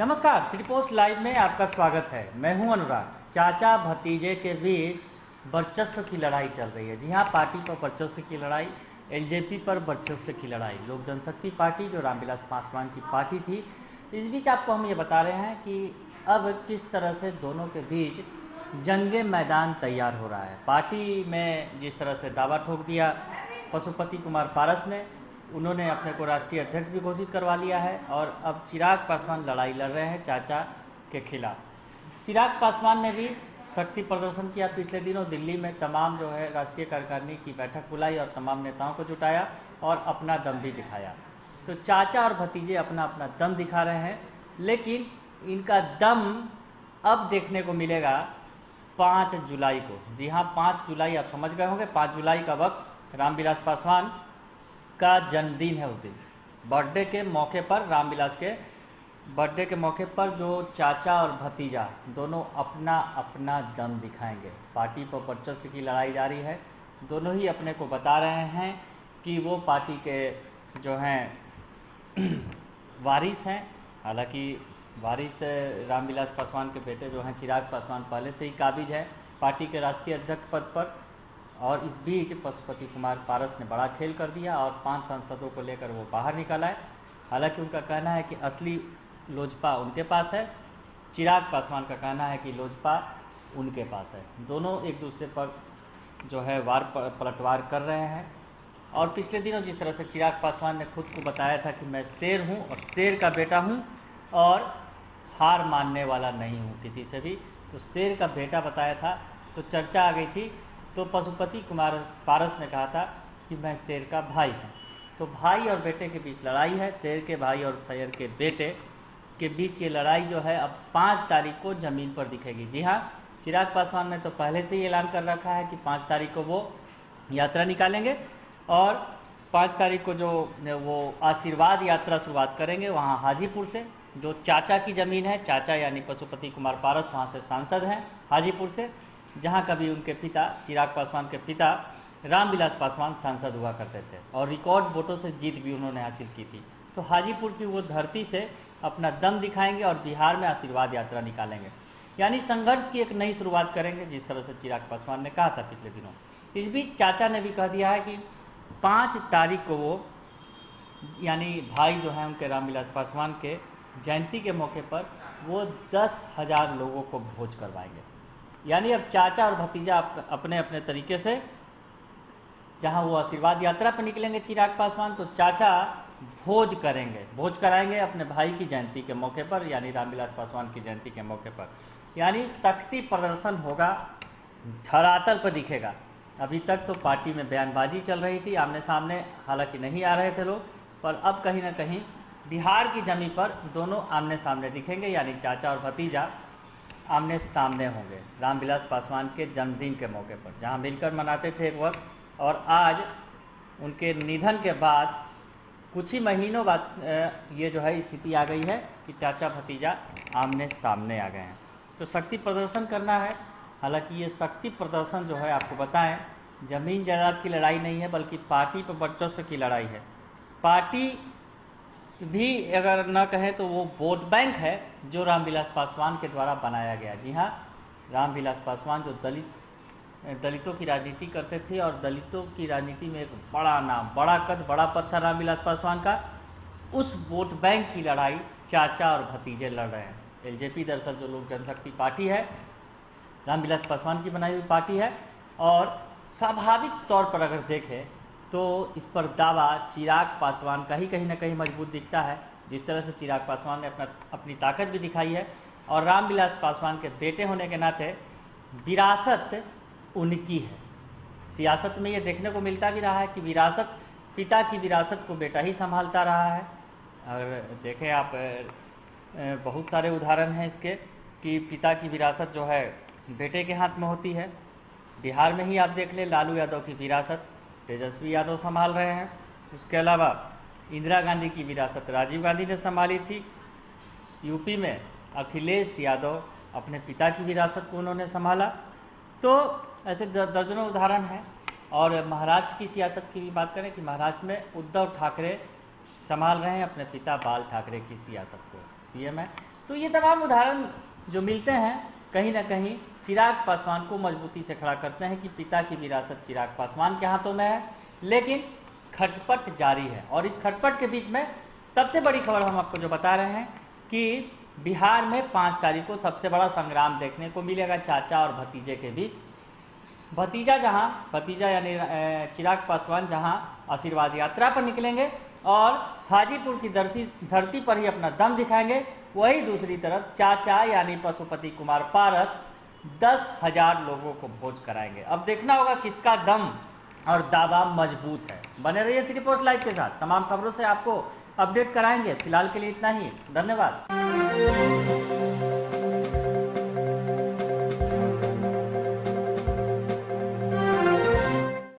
नमस्कार, city post live में आपका स्वागत है। मैं हूं अनुराग। चाचा भतीजे के बीच वर्चस्व की लड़ाई चल रही है। जी हाँ, पार्टी पर वर्चस्व की लड़ाई, एलजेपी पर वर्चस्व की लड़ाई। लोक जनशक्ति पार्टी जो रामविलास पासवान की पार्टी थी, इस बीच आपको हम ये बता रहे हैं कि अब किस तरह से दोनों के बीच जंगे मैदान तैयार हो रहा है। पार्टी में जिस तरह से दावा ठोक दिया पशुपति कुमार पारस ने, उन्होंने अपने को राष्ट्रीय अध्यक्ष भी घोषित करवा लिया है और अब चिराग पासवान लड़ाई लड़ रहे हैं चाचा के खिलाफ। चिराग पासवान ने भी शक्ति प्रदर्शन किया पिछले दिनों। दिल्ली में तमाम जो है राष्ट्रीय कार्यकारिणी की बैठक बुलाई और तमाम नेताओं को जुटाया और अपना दम भी दिखाया। तो चाचा और भतीजे अपना अपना दम दिखा रहे हैं, लेकिन इनका दम अब देखने को मिलेगा 5 जुलाई को। जी हाँ, 5 जुलाई, आप समझ गए होंगे। 5 जुलाई का वक्त रामविलास पासवान का जन्मदिन है। उस दिन बर्थडे के मौके पर, रामविलास के बर्थडे के मौके पर जो चाचा और भतीजा दोनों अपना अपना दम दिखाएंगे। पार्टी पर वर्चस्व की लड़ाई जारी है। दोनों ही अपने को बता रहे हैं कि वो पार्टी के जो हैं वारिस हैं। हालांकि वारिस रामविलास पासवान के बेटे जो हैं चिराग पासवान पहले से ही काबिज हैं पार्टी के राष्ट्रीय अध्यक्ष पद पर। और इस बीच पशुपति कुमार पारस ने बड़ा खेल कर दिया और 5 सांसदों को लेकर वो बाहर निकल आए। हालांकि उनका कहना है कि असली लोजपा उनके पास है, चिराग पासवान का कहना है कि लोजपा उनके पास है। दोनों एक दूसरे पर जो है पलटवार कर रहे हैं। और पिछले दिनों जिस तरह से चिराग पासवान ने खुद को बताया था कि मैं शेर हूँ और शेर का बेटा हूँ और हार मानने वाला नहीं हूँ किसी से भी, तो शेर का बेटा बताया था, तो चर्चा आ गई थी। तो पशुपति कुमार पारस ने कहा था कि मैं शेर का भाई हूँ। तो भाई और बेटे के बीच लड़ाई है। शेर के भाई और शेर के बेटे के बीच ये लड़ाई जो है अब 5 तारीख को ज़मीन पर दिखेगी। जी हाँ, चिराग पासवान ने तो पहले से ही ऐलान कर रखा है कि 5 तारीख को वो यात्रा निकालेंगे और 5 तारीख को जो वो आशीर्वाद यात्रा शुरुआत करेंगे वहाँ हाजीपुर से, जो चाचा की ज़मीन है। चाचा यानी पशुपति कुमार पारस वहाँ से सांसद हैं हाजीपुर से, जहाँ कभी उनके पिता चिराग पासवान के पिता रामविलास पासवान सांसद हुआ करते थे और रिकॉर्ड वोटों से जीत भी उन्होंने हासिल की थी। तो हाजीपुर की वो धरती से अपना दम दिखाएंगे और बिहार में आशीर्वाद यात्रा निकालेंगे, यानी संघर्ष की एक नई शुरुआत करेंगे, जिस तरह से चिराग पासवान ने कहा था पिछले दिनों। इस बीच चाचा ने भी कह दिया है कि 5 तारीख को वो, यानी भाई जो हैं उनके रामविलास पासवान के जयंती के मौके पर वो 10,000 लोगों को भोज करवाएंगे। यानी अब चाचा और भतीजा अपने अपने तरीके से, जहां वो आशीर्वाद यात्रा पर निकलेंगे चिराग पासवान, तो चाचा भोज करेंगे, भोज कराएंगे अपने भाई की जयंती के मौके पर, यानी रामविलास पासवान की जयंती के मौके पर। यानी शक्ति प्रदर्शन होगा, धरातल पर दिखेगा। अभी तक तो पार्टी में बयानबाजी चल रही थी, आमने सामने हालांकि नहीं आ रहे थे लोग, पर अब कहीं ना कहीं बिहार की जमीन पर दोनों आमने सामने दिखेंगे, यानी चाचा और भतीजा आमने सामने होंगे रामविलास पासवान के जन्मदिन के मौके पर, जहां मिलकर मनाते थे एक वक्त। और आज उनके निधन के बाद कुछ ही महीनों बाद ये जो है स्थिति आ गई है कि चाचा भतीजा आमने सामने आ गए हैं। तो शक्ति प्रदर्शन करना है। हालांकि ये शक्ति प्रदर्शन जो है, आपको बताएं, ज़मीन जायदाद की लड़ाई नहीं है, बल्कि पार्टी पर वर्चस्व की लड़ाई है। पार्टी भी अगर न कहें तो वो वोट बैंक है जो रामविलास पासवान के द्वारा बनाया गया। जी हाँ, रामविलास पासवान जो दलितों की राजनीति करते थे और दलितों की राजनीति में एक बड़ा नाम, बड़ा कद, बड़ा पद था रामविलास पासवान का। उस वोट बैंक की लड़ाई चाचा और भतीजे लड़ रहे हैं। एलजेपी दरअसल जो लोक जनशक्ति पार्टी है, रामविलास पासवान की बनाई हुई पार्टी है, और स्वाभाविक तौर पर अगर देखें तो इस पर दावा चिराग पासवान का ही कहीं ना कहीं मजबूत दिखता है। जिस तरह से चिराग पासवान ने अपनी ताकत भी दिखाई है, और रामविलास पासवान के बेटे होने के नाते विरासत उनकी है। सियासत में ये देखने को मिलता भी रहा है कि विरासत, पिता की विरासत को बेटा ही संभालता रहा है। और देखें आप, बहुत सारे उदाहरण हैं इसके कि पिता की विरासत जो है बेटे के हाथ में होती है। बिहार में ही आप देख लें, लालू यादव की विरासत तेजस्वी यादव संभाल रहे हैं। उसके अलावा इंदिरा गांधी की विरासत राजीव गांधी ने संभाली थी। यूपी में अखिलेश यादव अपने पिता की विरासत को उन्होंने संभाला। तो ऐसे दर्जनों उदाहरण हैं। और महाराष्ट्र की सियासत की भी बात करें कि महाराष्ट्र में उद्धव ठाकरे संभाल रहे हैं अपने पिता बाल ठाकरे की सियासत को, सीएम है। तो तो ये तमाम उदाहरण जो मिलते हैं कहीं ना कहीं चिराग पासवान को मजबूती से खड़ा करते हैं कि पिता की विरासत चिराग पासवान के हाथों में है, लेकिन खटपट जारी है। और इस खटपट के बीच में सबसे बड़ी खबर हम आपको जो बता रहे हैं कि बिहार में 5 तारीख को सबसे बड़ा संग्राम देखने को मिलेगा चाचा और भतीजे के बीच। भतीजा यानी चिराग पासवान जहां आशीर्वाद यात्रा पर निकलेंगे और हाजीपुर की धरती पर ही अपना दम दिखाएंगे, वही दूसरी तरफ चाचा यानी पशुपति कुमार पारस 10,000 लोगों को भोज कराएंगे। अब देखना होगा किसका दम और दावा मजबूत है। बने रहिए सिटी पोस्ट लाइव के साथ, तमाम खबरों से आपको अपडेट कराएंगे। फिलहाल के लिए इतना ही, धन्यवाद।